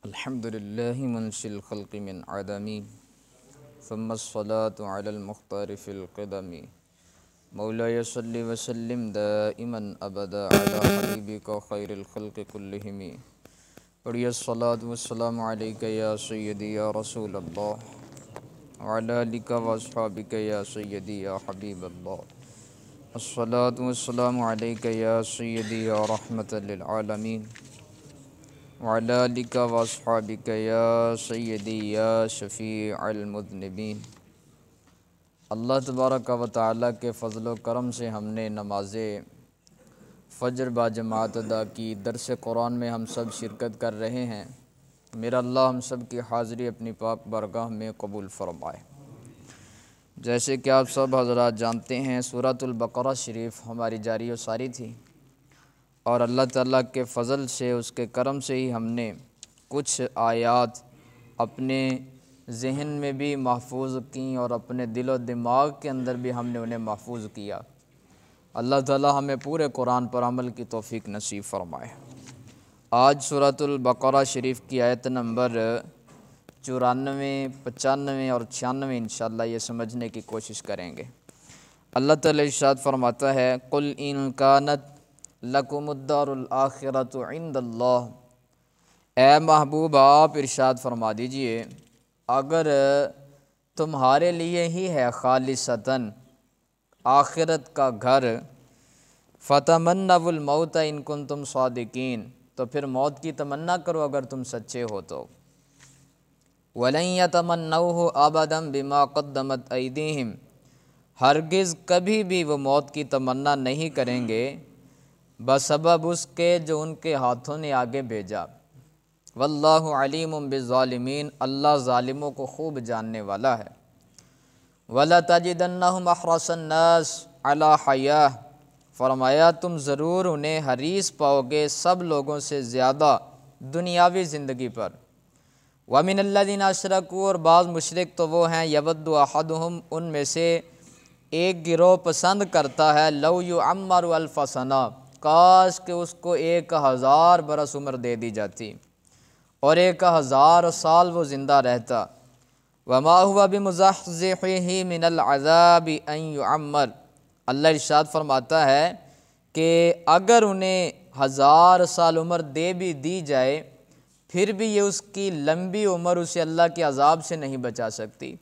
अल्हम्दुलिल्लाहि मुनशिल खल्क़ि मिन अदमी सुम्मस्सलातु अलल मुख्तारि फ़िल क़दमी मौलाया सल्लि व सल्लिम दाइमन अबदा अला हबीबिका खैरिल खल्क़ि कुल्लिहिम पढ़िए अस्सलातु वस्सलामु अलैका या सय्यदी या रसूल अल्लाह व अला आलिका व अस्हाबिका या सय्यदी या हबीब अल्लाह अस्सलातु वस्सलामु अलैका या सय्यदी या रहमतल लिल आलमीन व अला आलिका व अस्हाबिका या सय्यदी या शफ़ीअल मुज़निबीन। अल्लाह तबारक व तआला के फ़ज़ल व करम से हमने नमाज़ फ़जर बाजमात अदा की। दरस कुरान में हम सब शिरकत कर रहे हैं। मेरा अल्लाह हम सब की हाज़िरी अपनी पाक बारगाह में कबूल फ़रमाए। जैसे कि आप सब हज़रात जानते हैं, सूरतुल बक़रा शरीफ हमारी जारी व सारी थी और अल्लाह ताला के फ़ज़ल से, उसके करम से ही हमने कुछ आयात अपने ज़हन में भी महफूज़ की और अपने दिल व दिमाग के अंदर भी हमने उन्हें महफूज़ किया। अल्लाह ताला हमें पूरे कुरान पर अमल की तौफ़ीक नसीब फ़रमाए। आज सूरतुल बक़रा शरीफ की आयत नंबर 94, 95 और 96 इंशाअल्लाह ये समझने की कोशिश करेंगे। अल्लाह ताला इरशाद फ़रमाता है, कुल इन कानत लकुमुद्दारुल आखिरतु इंदल्लाह। ए महबूब, आप इरशाद फरमा दीजिए, अगर तुम्हारे लिए ही है खालिसतन आखिरत का घर, फ़तमन्नवुल मौत इन कुंतुम सादिकीन, तो फिर मौत की तमन्ना करो अगर तुम सच्चे हो तो। वलन यतमन्नौहु अबदम बिमा क़द्दमत ऐदीहिम, हरगिज़ कभी भी वो मौत की तमन्ना नहीं करेंगे बसबब उसके जो उनके हाथों ने आगे भेजा। वल्लाहु अलीमुम बिज़्ज़ालिमीन, अल्लाह ज़ालिमों को खूब जानने वाला है। वला तजिदन्नहुम अहरसन नास अला हया, फरमाया तुम ज़रूर उन्हें हरीस पाओगे सब लोगों से ज़्यादा दुनियावी ज़िंदगी पर। वमिनल्लज़ीना अशरकू, और बाज़ मुशरिक तो वो हैं, यवद्दु अहदुहुम, उनमें से एक गिरोह पसंद करता है, लौ युअम्मरु अल्फ़ सना, काश के उसको 1000 बरस उम्र दे दी जाती और 1000 साल वो ज़िंदा रहता। वमा हुवा बिमुज़हज़िही मिनल अज़ाबि अन युअम्मर, अल्लाह इरशाद फरमाता है कि अगर उन्हें 1000 साल उम्र दे भी दी जाए फिर भी ये उसकी लंबी उम्र उसे अल्लाह के अज़ाब से नहीं बचा सकती।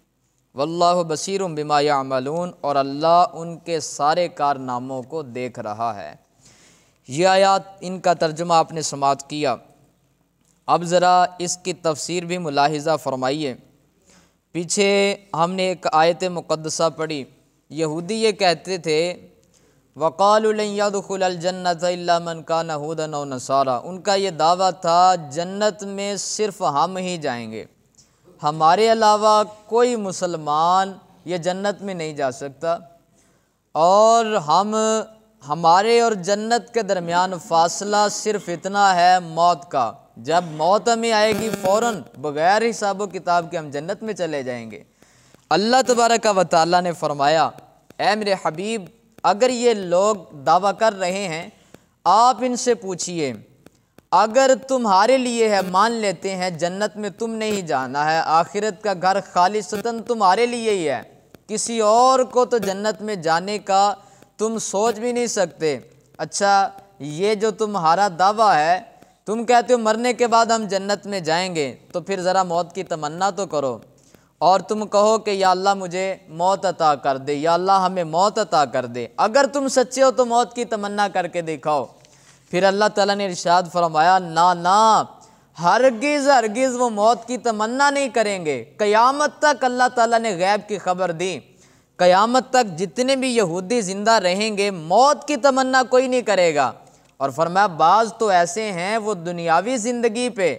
वल्लाहु बसीरुम बिमा यामलून, और अल्लाह उनके सारे कारनामों को देख रहा है। ये आयात, इनका तर्जुमा आपने समाअत किया। अब ज़रा इसकी तफसीर भी मुलाहिज़ा फ़रमाइए। पीछे हमने एक आयत मुक़द्दसा पढ़ी। यहूदी ये कहते थे, वक़ालू लन यदखुलल जन्नत इल्ला मन कान हुदन औ नसारा, उनका ये दावा था जन्नत में सिर्फ़ हम ही जाएंगे, हमारे अलावा कोई मुसलमान ये जन्नत में नहीं जा सकता। और हमारे और जन्नत के दरमियान फ़ासला सिर्फ़ इतना है मौत का, जब मौत हमें आएगी फ़ौरन बग़ैर हिसाब व किताब के हम जन्नत में चले जाएंगे। अल्लाह तबारक व तआला ने फ़रमाया, ऐ मेरे हबीब, अगर ये लोग दावा कर रहे हैं, आप इनसे पूछिए, अगर तुम्हारे लिए है, मान लेते हैं जन्नत में तुमने ही जाना है, आखिरत का घर खालिसतन तुम्हारे लिए ही है, किसी और को तो जन्नत में जाने का तुम सोच भी नहीं सकते। अच्छा, ये जो तुम्हारा दावा है, तुम कहते हो मरने के बाद हम जन्नत में जाएंगे, तो फिर ज़रा मौत की तमन्ना तो करो और तुम कहो कि या अल्लाह मुझे मौत अता कर दे, या अल्लाह हमें मौत अता कर दे। अगर तुम सच्चे हो तो मौत की तमन्ना करके दिखाओ। फिर अल्लाह ताला ने इरशाद फरमाया, ना ना, हरगिज़ हरगिज़ वो मौत की तमन्ना नहीं करेंगे। क़यामत तक अल्लाह ताला ने गैब की खबर दी, क़यामत तक जितने भी यहूदी ज़िंदा रहेंगे मौत की तमन्ना कोई नहीं करेगा। और फरमाया बाज़ तो ऐसे हैं वो दुनियावी ज़िंदगी पे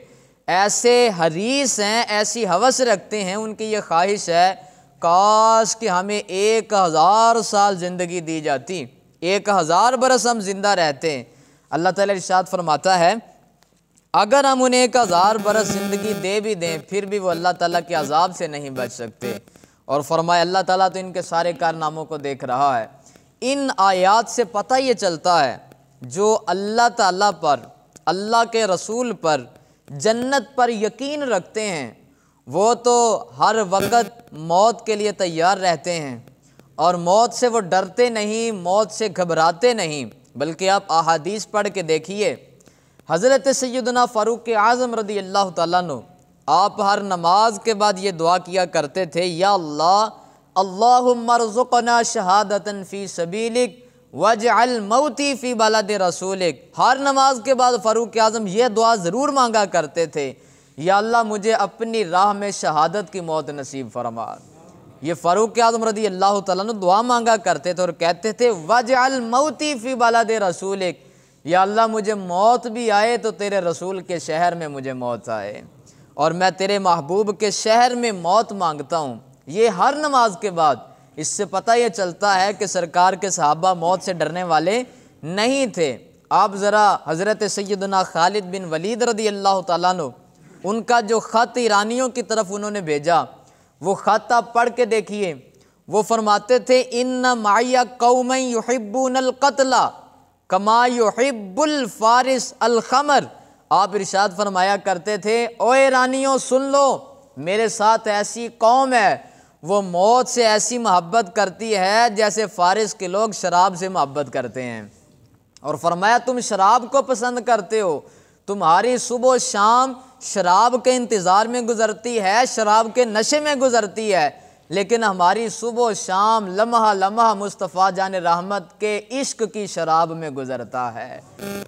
ऐसे हरीस हैं, ऐसी हवस रखते हैं, उनकी ये ख्वाहिश है काश कि हमें 1000 साल ज़िंदगी दी जाती, 1000 बरस हम ज़िंदा रहते। अल्लाह ताला इरशाद फरमाता है, अगर हम उन्हें 1000 बरस ज़िंदगी दे भी दें फिर भी वो अल्लाह ताला के अज़ाब से नहीं बच सकते। और फरमाया अल्लाह ताला तो इनके सारे कारनामों को देख रहा है। इन आयात से पता ये चलता है जो अल्लाह ताला पर, अल्लाह के रसूल पर जन्नत पर यकीन रखते हैं, वो तो हर वक्त मौत के लिए तैयार रहते हैं और मौत से वो डरते नहीं, मौत से घबराते नहीं। बल्कि आप अहादीस पढ़ के देखिए, हज़रत सैयदना फ़ारूक आज़म रज़ी अल्लाह तआला अन्हु आप हर नमाज के बाद ये दुआ किया करते थे, या अल्लाह अल्लाहुम्मा रज़ुक़ना शहादतन फ़ी सबीलिक वजअल मौती फ़ी बलद रसूलिक। हर नमाज के बाद फ़ारूक आज़म ये दुआ ज़रूर मांगा करते थे, या अल्लाह मुझे अपनी राह में शहादत की मौत नसीब फरमा। ये फ़ारूक आज़म रज़ी अल्लाह तआला अन्हु दुआ मांगा करते थे और कहते थे वजअल मौती फ़ी बलद रसूलिक, या अल्लाह मुझे मौत भी आए तो तेरे रसूल के शहर में मुझे मौत आए, और मैं तेरे महबूब के शहर में मौत मांगता हूँ। ये हर नमाज के बाद। इससे पता ये चलता है कि सरकार के सहाबा मौत से डरने वाले नहीं थे। आप ज़रा हज़रत सैयदना खालिद बिन वलीद रज़ी अल्लाह तआला अन्हु उनका जो ख़त ईरानियों की तरफ उन्होंने भेजा, वो ख़त आप पढ़ के देखिए। वो फरमाते थे इन्ना माया कौमन युहिब्बुनल क़त्ला कमा युहिब्बुल फ़ारिस अल ख़मर। आप इरशाद फरमाया करते थे, ओ ईरानियों सुन लो, मेरे साथ ऐसी कौम है, वो मौत से ऐसी मोहब्बत करती है जैसे फ़ारिस के लोग शराब से मोहब्बत करते हैं। और फरमाया तुम शराब को पसंद करते हो, तुम्हारी सुबह शाम शराब के इंतज़ार में गुजरती है, शराब के नशे में गुजरती है, लेकिन हमारी सुबह शाम लम्हा लम्हा मुस्तफ़ा जान रहमत के इश्क की शराब में गुजरता है।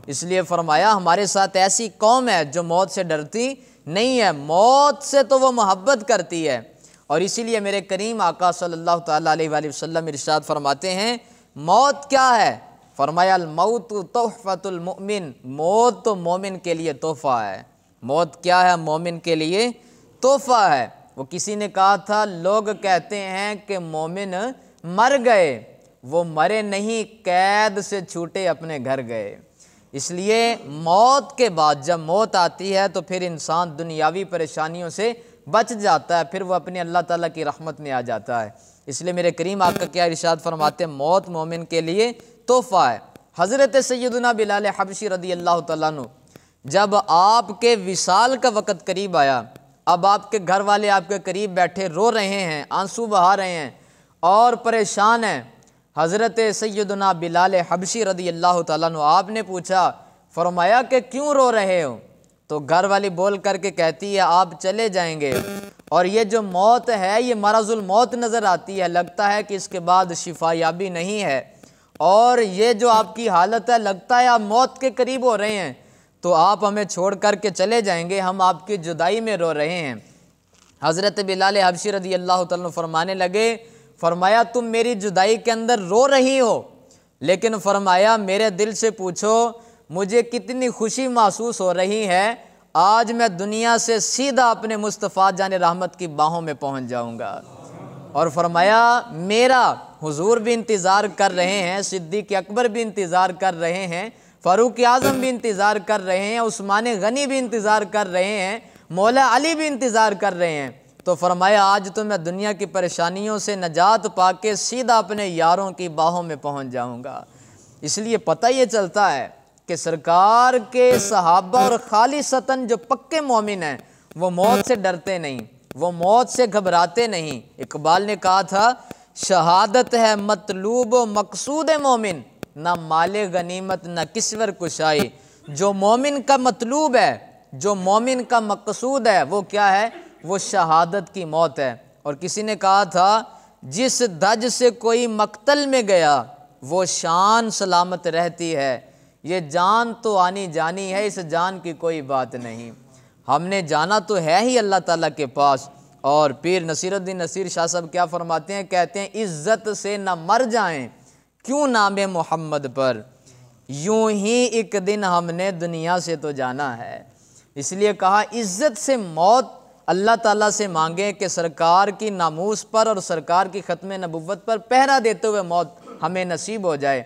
इसलिए फरमाया हमारे साथ ऐसी कौम है जो मौत से डरती नहीं है, मौत से तो वो मोहब्बत करती है। और इसीलिए मेरे करीम आका सल्लल्लाहु तआला अलैहि वसल्लम इरशाद फरमाते हैं मौत क्या है? फरमाया अल मौतु तोहफ़तुल मुमिन, मौत तो मोमिन के लिए तोहफ़ा है। मौत क्या है? मोमिन के लिए तोहफ़ा है। वो किसी ने कहा था, लोग कहते हैं कि मोमिन मर गए, वो मरे नहीं, कैद से छूटे अपने घर गए। इसलिए मौत के बाद जब मौत आती है तो फिर इंसान दुनियावी परेशानियों से बच जाता है, फिर वो अपने अल्लाह ताला की रहमत में आ जाता है। इसलिए मेरे करीम आका क्या इरशाद फरमाते हैं, मौत मोमिन के लिए तोहफ़ा है। हज़रत सैयदना बिलाल हबशी रज़ी अल्लाह तआला अन्हु जब आपके विसाल का वक़्त करीब आया, अब आपके घर वाले आपके करीब बैठे रो रहे हैं, आंसू बहा रहे हैं और परेशान हैं। हज़रत सैयदना बिलाल हबशी रज़ी अल्लाह तआला अन्हु आपने पूछा, फरमाया कि क्यों रो रहे हो? तो घर वाली बोल करके कहती है आप चले जाएंगे और ये जो मौत है ये मरज़ुल मौत नज़र आती है, लगता है कि इसके बाद शिफायाबी नहीं है, और ये जो आपकी हालत है लगता है आप मौत के करीब हो रहे हैं, तो आप हमें छोड़ करके चले जाएंगे, हम आपकी जुदाई में रो रहे हैं। हज़रत बिलाल हबशी रज़ी अल्लाह तआला फरमाने लगे, फरमाया तुम मेरी जुदाई के अंदर रो रही हो, लेकिन फरमाया मेरे दिल से पूछो मुझे कितनी खुशी महसूस हो रही है, आज मैं दुनिया से सीधा अपने मुस्तफ़ा जान रहमत की बाहों में पहुंच जाऊंगा। और फरमाया मेरा हुजूर भी इंतज़ार कर रहे हैं, सिद्दीक़ अकबर भी इंतज़ार कर रहे हैं, फ़ारूक आज़म भी इंतज़ार कर रहे हैं, उस्मान गनी भी इंतज़ार कर रहे हैं, मौला अली भी इंतज़ार कर रहे हैं। तो फरमाया आज तो मैं दुनिया की परेशानियों से नजात पाके सीधा अपने यारों की बाहों में पहुंच जाऊंगा। इसलिए पता ये चलता है कि सरकार के सहाबा और खालिसतन जो पक्के मोमिन हैं वो मौत से डरते नहीं, वो मौत से घबराते नहीं। इकबाल ने कहा था शहादत है मतलूब व मकसूद मोमिन, ना माले गनीमत ना किस्वर कुशाई। जो मोमिन का मतलूब है, जो मोमिन का मकसूद है वो क्या है? वो शहादत की मौत है। और किसी ने कहा था जिस धज से कोई मक्तल में गया वो शान सलामत रहती है, ये जान तो आनी जानी है, इस जान की कोई बात नहीं। हमने जाना तो है ही अल्लाह ताला के पास। और पीर नसीरुद्दीन नसीर शाह साहब क्या फरमाते हैं, कहते हैं इज़्ज़त से न मर जाएं क्यों नामे मोहम्मद पर, यूं ही एक दिन हमने दुनिया से तो जाना है। इसलिए कहा इज़्ज़त से मौत अल्लाह ताला से मांगे कि सरकार की नामूस पर और सरकार की ख़त्म नबुव्वत पर पहरा देते हुए मौत हमें नसीब हो जाए।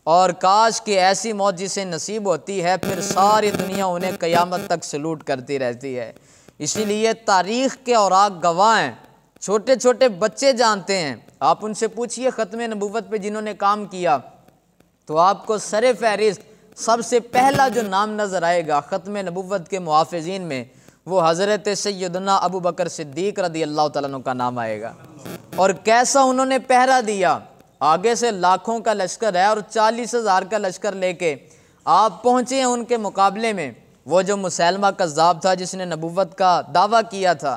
और काश कि ऐसी मौत जिसे नसीब होती है फिर सारी दुनिया उन्हें क़यामत तक सलूट करती रहती है। इसीलिए तारीख़ के औराक गवाह हैं, छोटे छोटे बच्चे जानते हैं। आप उनसे पूछिए ख़त्म नबुव्वत पे जिन्होंने काम किया तो आपको सरे फहरिस्त सबसे पहला जो नाम नज़र आएगा ख़त्म नबुव्वत के मुहाफ़िज़ीन में वो हज़रत सैयदना अबू बकर सिद्दीक़ रदी अल्लाह तआला अन्हु का नाम आएगा। और कैसा उन्होंने पहरा दिया, आगे से लाखों का लश्कर है और 40,000 का लश्कर लेके आप पहुँचे हैं उनके मुकाबले में। वो जो मुसैलमा कज़्ज़ाब था जिसने नबुव्वत का दावा किया था,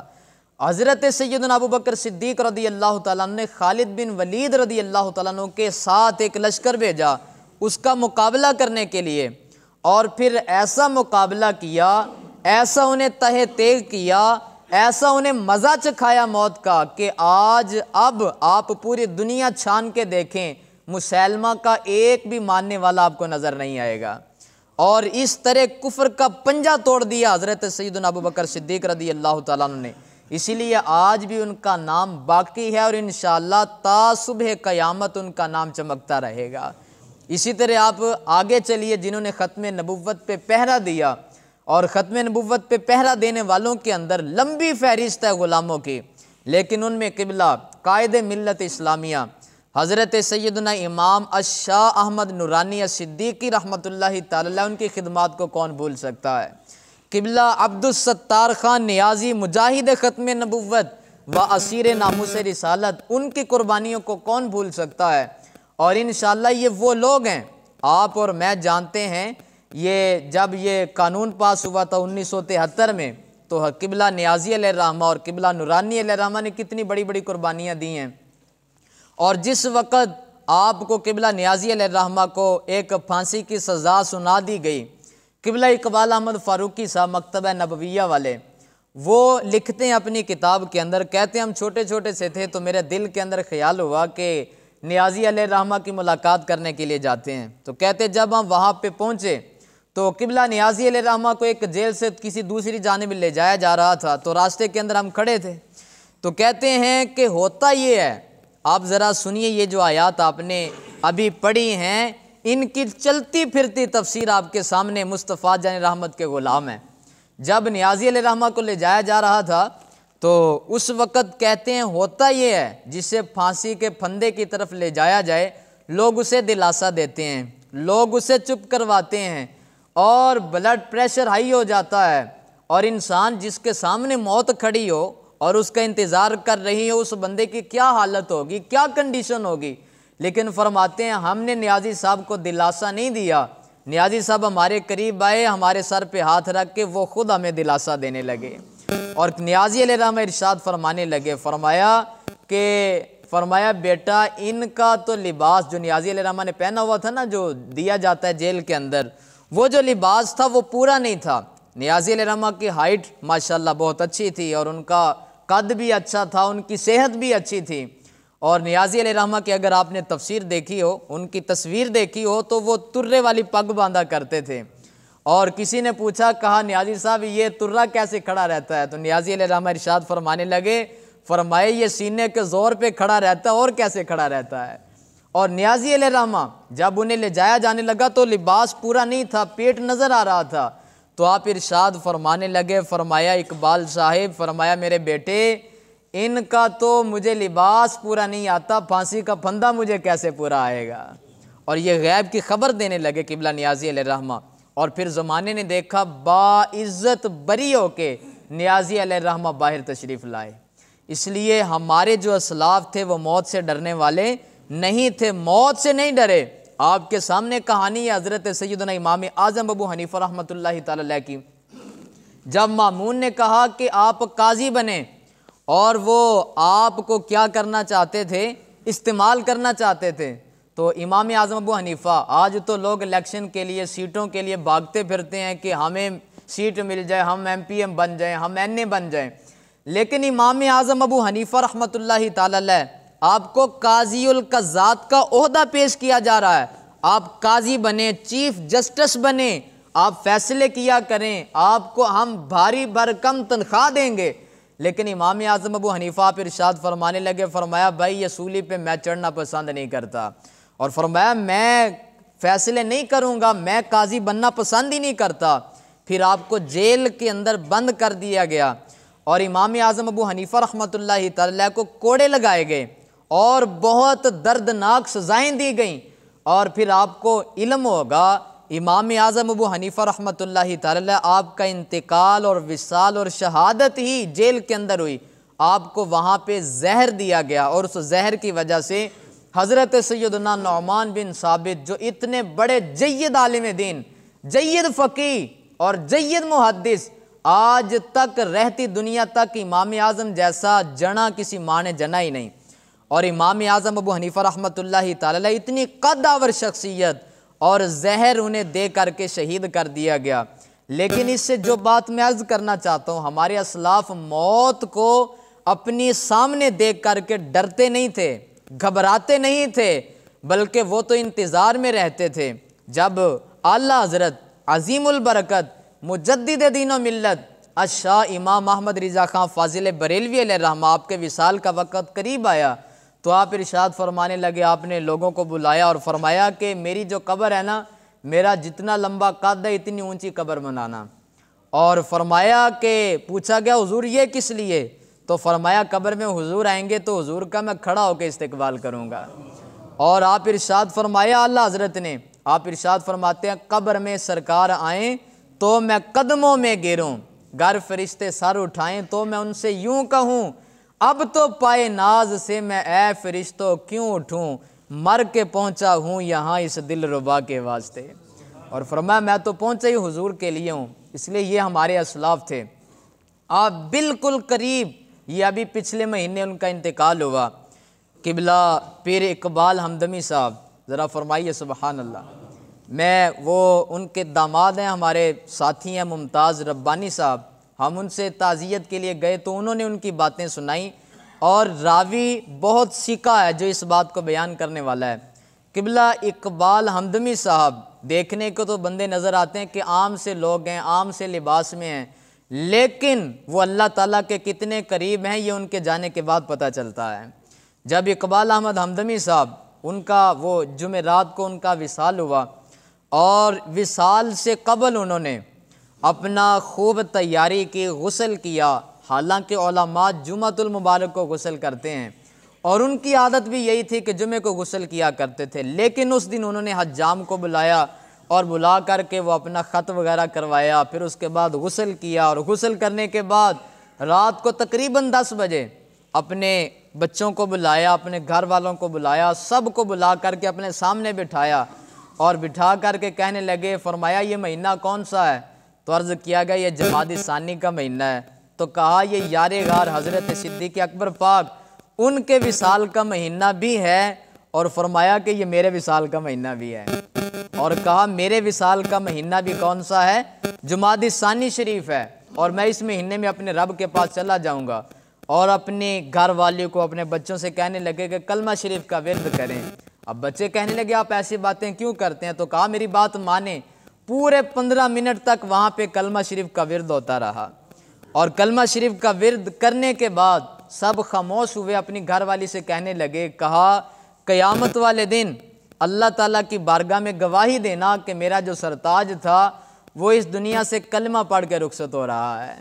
हज़रत सैयदना अबू बकर सिद्दीक़ रदी अल्लाह तआला अन्हु ने खालिद बिन वलीद रदी अल्लाह तआला अन्हु के साथ एक लश्कर भेजा उसका मुकाबला करने के लिए। और फिर ऐसा मुकाबला किया, ऐसा उन्हें तहे तेग किया, ऐसा उन्हें मज़ा चखाया मौत का कि आज अब आप पूरी दुनिया छान के देखें, मुसैलमा का एक भी मानने वाला आपको नज़र नहीं आएगा। और इस तरह कुफ्र का पंजा तोड़ दिया हज़रत सैयदना अबू बकर सिद्दीक़ रदी अल्लाह तआला अन्हु ने। इसीलिए आज भी उनका नाम बाकी है और इंशाअल्लाह ता सुबह क़यामत उनका नाम चमकता रहेगा। इसी तरह आप आगे चलिए, जिन्होंने ख़त्म नबुव्वत पे पहरा दिया, और ख़त्म नबुव्वत पे पहरा देने वालों के अंदर लंबी फहरिस्त है ग़ुलामों की, लेकिन उनमें क़िबला कायद मिल्लत इस्लामिया हज़रत सैयदना इमाम अश-शाह अहमद नूरानी सिद्दीक़ी रहमतुल्लाहि तआला उनकी खिदमात को कौन भूल सकता है। क़िबला अब्दुस सत्तार ख़ान नियाज़ी मुजाहिद ख़त्म नबुव्वत व असीर नामुस रिसालत, उनकी कुर्बानियों को कौन भूल सकता है। और इंशाअल्लाह ये वो लोग हैं, आप और मैं जानते हैं, ये जब ये कानून पास हुआ था 1973 में, तो क़िबला नियाज़ी अलैहिर्रहमा और क़िबला नूरानी अलैहिर्रहमा ने कितनी बड़ी बड़ी कुर्बानियाँ दी हैं। और जिस वक़्त आपको क़िबला नियाज़ी अलैहिर्रहमा को एक फांसी की सज़ा सुना दी गई, क़िबला इकबाल अहमद फ़ारूकी साहब मकतबा नबविया वाले, वो लिखते हैं अपनी किताब के अंदर, कहते हैं हम छोटे छोटे से थे तो मेरे दिल के अंदर ख्याल हुआ कि नियाज़ी अलैहिर्रहमा की मुलाकात करने के लिए जाते हैं। तो कहते जब हम वहाँ पे पहुँचे तो क़िबला नियाज़ी अलैहिर्रहमा को एक जेल से किसी दूसरी जानिब ले जाया जा रहा था, तो रास्ते के अंदर हम खड़े थे। तो कहते हैं कि होता ये है, आप ज़रा सुनिए, ये जो आयात आपने अभी पढ़ी हैं इनकी चलती फिरती तफसीर आपके सामने मुस्तफ़ा जान रहमत के ग़ुलाम हैं। जब नियाज़ी अलैहिर्रहमा को ले जाया जा रहा था तो उस वक़्त कहते हैं होता ये है, जिसे फांसी के फंदे की तरफ ले जाया जाए लोग उसे दिलासा देते हैं, लोग उसे चुप करवाते हैं और ब्लड प्रेशर हाई हो जाता है। और इंसान जिसके सामने मौत खड़ी हो और उसका इंतज़ार कर रही हो, उस बंदे की क्या हालत होगी, क्या कंडीशन होगी। लेकिन फरमाते हैं हमने नियाज़ी साहब को दिलासा नहीं दिया, नियाज़ी साहब हमारे करीब आए, हमारे सर पे हाथ रख के वो खुद हमें दिलासा देने लगे। और नियाज़ी अलैहिर्रहमा इरशाद फरमाने लगे, फरमाया बेटा इनका तो लिबास जो नियाज़ी अलैहिर्रहमा ने पहना हुआ था ना, जो दिया जाता है जेल के अंदर, वो जो लिबास था वो पूरा नहीं था। नियाज़ी अलैहिर्रहमा की हाइट माशाल्लाह बहुत अच्छी थी और उनका कद भी अच्छा था, उनकी सेहत भी अच्छी थी। और नियाज़ी अलैहिर्रहमा की अगर आपने तफसीर देखी हो, उनकी तस्वीर देखी हो, तो वो तुर्रे वाली पग बांधा करते थे। और किसी ने पूछा, कहा नियाज़ी साहब ये तुर्रा कैसे खड़ा रहता है, तो नियाज़ी अलैहिर्रहमा इरशाद फरमाने लगे, फरमाए ये सीने के ज़ोर पे खड़ा रहता है और कैसे खड़ा रहता है। और नियाज़ी अलैहिर्रहमा जब उन्हें ले जाया जाने लगा तो लिबास पूरा नहीं था, पेट नज़र आ रहा था। तो आप इरशाद फरमाने लगे, फरमाया इकबाल साहिब, फरमाया मेरे बेटे इनका तो मुझे लिबास पूरा नहीं आता, फांसी का फंदा मुझे कैसे पूरा आएगा। और ये गैब की खबर देने लगे क़िबला नियाज़ी अलैहिर्रहमा। और फिर ज़माने ने देखा बाइज़्ज़त बरी हो के नियाज़ी अलैहिर्रहमा बाहर तशरीफ़ लाए। इसलिए हमारे जो असलाफ थे वो मौत से डरने वाले नहीं थे, मौत से नहीं डरे। आपके सामने कहानी है हज़रत सैयदना इमाम आज़म अबू हनीफ़ा रहमतुल्लाहि तआला अलैह की। जब मामून ने कहा कि आप काजी बने और वो आपको क्या करना चाहते थे, इस्तेमाल करना चाहते थे, तो इमाम आज़म अबू हनीफ़ा, आज तो लोग इलेक्शन के लिए सीटों के लिए भागते फिरते हैं कि हमें सीट मिल जाए, हम MPM बन जाएं, हम NA बन जाएं। लेकिन इमाम आज़म अबू हनीफ़ा रहमतुल्लाहि तआला अलैह आपको काज़ीउल क़ज़्ज़ात का ओहदा पेश किया जा रहा है। आप काजी बने, चीफ जस्टिस बने, आप फैसले किया करें, आपको हम भारी भरकम तनख्वाह देंगे। लेकिन इमाम आज़म अबू हनीफ़ा आप इरशाद फरमाने लगे, फरमाया भाई ये सूली पे मैं चढ़ना पसंद नहीं करता, और फरमाया मैं फैसले नहीं करूँगा, मैं काजी बनना पसंद ही नहीं करता। फिर आपको जेल के अंदर बंद कर दिया गया और इमाम आज़म अबू हनीफ़ा रहमतुल्लाहि तआला को कोड़े लगाए गए और बहुत दर्दनाक सज़ाएँ दी गईं। और फिर आपको इल्म होगा इमाम आज़म अबू हनीफ़ा रहमतुल्लाहि तआला आपका इंतकाल और विसाल और शहादत ही जेल के अंदर हुई। आपको वहाँ पे जहर दिया गया और उस जहर की वजह से हज़रत सैयदना नुअमान बिन साबित जो इतने बड़े जय्यद आलिम दीन, जय्यद फ़क़ीह और जय्यद मुहद्दिस, आज तक रहती दुनिया तक इमाम आज़म जैसा जना किसी माँ ने जना ही नहीं। और इमाम आज़म अबू हनीफ़ा रहमतुल्लाहि तआला इतनी कद्दावर शख्सियत और जहर उन्हें दे करके शहीद कर दिया गया। लेकिन इससे जो बात मैं अर्ज़ करना चाहता हूँ, हमारे असलाफ मौत को अपनी सामने देख करके डरते नहीं थे, घबराते नहीं थे, बल्कि वो तो इंतज़ार में रहते थे जब आला हज़रत अज़ीमुल बरकत मुजद्दिद दीन व मिल्लत अशाह इमाम अहमद रिज़ा खां फ़ाज़िल बरेलवी अलैहिर्रहमा आपके विसाल का वक़्त करीब आया तो आप इरशाद फरमाने लगे। आपने लोगों को बुलाया और फरमाया कि मेरी जो कब्र है ना, मेरा जितना लंबा कद है इतनी ऊंची कब्र बनाना। और फरमाया कि पूछा गया हुजूर ये किस लिए, तो फरमाया कब्र में हुजूर आएंगे तो हुजूर का मैं खड़ा होकर इस्तकबाल करूँगा। और आप इरशाद फरमाया आला हज़रत ने, आप इरशाद फरमाते हैं कब्र में सरकार आएँ तो मैं कदमों में गिरूँ, गर फरिश्ते सर उठाएँ तो मैं उनसे यूँ कहूँ अब तो पाए नाज से मैं ए फरिश्तों क्यों उठूं, मर के पहुंचा हूं यहाँ इस दिल रुबा के वास्ते। और फरमाया मैं तो पहुंचा ही हुजूर के लिए हूँ। इसलिए ये हमारे असलाफ थे। आप बिल्कुल करीब, ये अभी पिछले महीने उनका इंतकाल हुआ, किबला पीर इकबाल हमदमी साहब, ज़रा फरमाइए सुबहान अल्लाह। मैं वो उनके दामाद हैं, हमारे साथी हैं मुमताज़ रब्बानी साहब, हम उनसे ताज़ियत के लिए गए तो उन्होंने उनकी बातें सुनाई। और रावी बहुत सीखा है जो इस बात को बयान करने वाला है। किबला इकबाल हमदमी साहब देखने को तो बंदे नज़र आते हैं कि आम से लोग हैं, आम से लिबास में हैं, लेकिन वो अल्लाह ताला के कितने करीब हैं ये उनके जाने के बाद पता चलता है। जब इकबाल अहमद हमदमी साहब, उनका वो जुमेरात को उनका विसाल हुआ और विसाल से कबल उन्होंने अपना खूब तैयारी की, गुस्ल किया। हालांकि उलमा जुम्मतुल मुबारक को गुस्ल करते हैं और उनकी आदत भी यही थी कि जुमे को गुस्ल किया करते थे, लेकिन उस दिन उन्होंने हज्जाम को बुलाया और बुला करके वो अपना ख़त वगैरह करवाया, फिर उसके बाद गुस्ल किया। और गुस्ल करने के बाद रात को तकरीबन 10 बजे अपने बच्चों को बुलाया, अपने घर वालों को बुलाया, सब को बुला करके अपने सामने बिठाया और बिठा करके कहने लगे, फरमाया ये महीना कौन सा है, तो अर्ज़ किया गया ये जमादी सानी का महीना है। तो कहा ये यारे गार हज़रत सिद्दीक़ अकबर पाक उनके विसाल का महीना भी है, और फरमाया कि ये मेरे विसाल का महीना भी है। और कहा मेरे विसाल का महीना भी कौन सा है, जुमादी सानी शरीफ है, और मैं इस महीने में अपने रब के पास चला जाऊँगा। और अपने घर वाले को, अपने बच्चों से कहने लगे कि कलमा शरीफ का विर्द करें। अब बच्चे कहने लगे आप ऐसी बातें क्यों करते हैं, तो कहा मेरी बात माने। पूरे 15 मिनट तक वहाँ पे कलमा शरीफ का विर्द होता रहा। और कलमा शरीफ का विर्द करने के बाद सब खामोश हुए, अपनी घरवाली से कहने लगे, कहा क़यामत वाले दिन अल्लाह ताला की बारगाह में गवाही देना कि मेरा जो सरताज था वो इस दुनिया से कलमा पढ़ के रुखसत हो रहा है।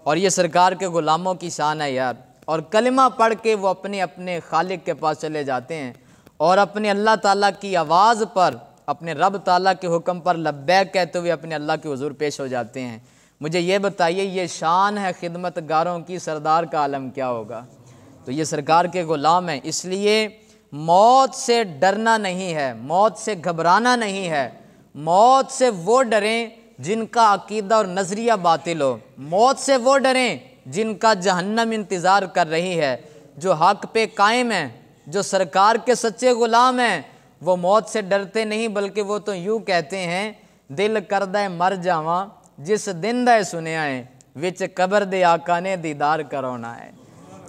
और ये सरकार के ग़ुलामों की शान है यार। और कलमा पढ़ के वो अपने अपने खालिक के पास चले जाते हैं और अपने अल्लाह ताला की आवाज़ पर, अपने रब ताला के हुक्म पर लब्बैक कहते हुए अपने अल्लाह के हुजूर पेश हो जाते हैं। मुझे ये बताइए, ये शान है खिदमतगारों की, सरदार का आलम क्या होगा। तो ये सरकार के ग़ुलाम हैं। इसलिए मौत से डरना नहीं है, मौत से घबराना नहीं है। मौत से वो डरें जिनका अकीदा और नज़रिया बातिल हो। मौत से वो डरें जिनका जहन्नम इंतज़ार कर रही है। जो हक़ पे कायम हैं, जो सरकार के सच्चे ग़ुलाम हैं, वो मौत से डरते नहीं, बल्कि वो तो यूँ कहते हैं, दिल करदा मर जावां जिस दिन दा सुनिया है, विच कबर दे आका ने दीदार करवाना है।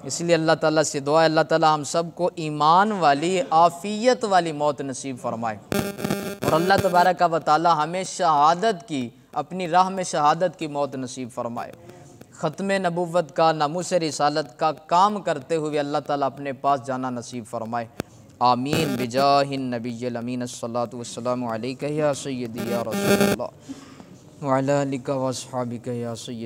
इसलिए अल्लाह ताला से दुआ है, अल्लाह ताला हम सबको ईमान वाली, आफ़ियत वाली मौत नसीब फरमाए। और अल्लाह तबारक व तआला हमें शहादत की, अपनी राह में शहादत की मौत नसीब फरमाए। ख़त्म नबुव्वत का, नामूस रिसालत का काम करते हुए अल्लाह ताला अपने पास जाना नसीब फरमाए। आमीन बिजाहिन नबिय्यिल अमीन। अस्सलातु वस्सलामु अलैका या सय्यदी या रसूलल्लाह व अला आलिका व अस्हाबिका या सय्यदी।